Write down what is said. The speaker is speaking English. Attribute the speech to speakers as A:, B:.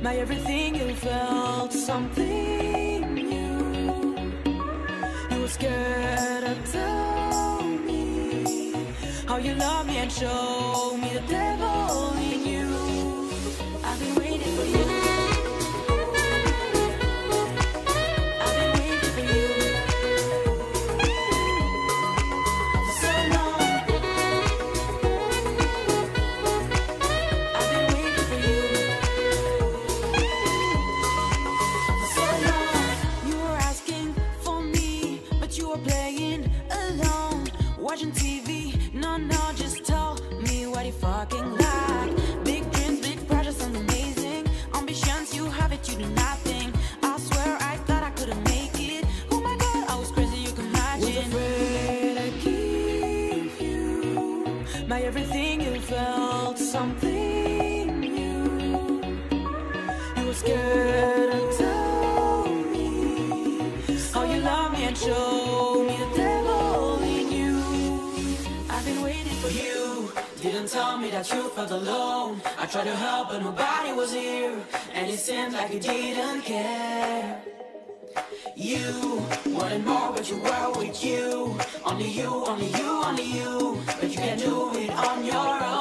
A: My everything, you felt something new. You were scared to tell me how you love me and show me the devil in you. I've been waiting for you. I've been waiting for you for so long. I've been waiting for you for so long. You were asking for me, but you were playing alone, watching TV. No, just tell me what you fucking like. Big dreams, big pressure, sounds amazing. Ambitions, you have it, you do nothing. I swear I thought I couldn't make it. Oh my god, I was crazy, you can imagine. Was afraid I'd give you my everything, you felt something new. You were scared to tell me how you love me and show me the devil in you. I've been waiting for you. Didn't tell me that you felt alone. I tried to help but nobody was here, and it seemed like you didn't care. You wanted more but you were with you. Only you, only you, only you. But you can't do it on your own.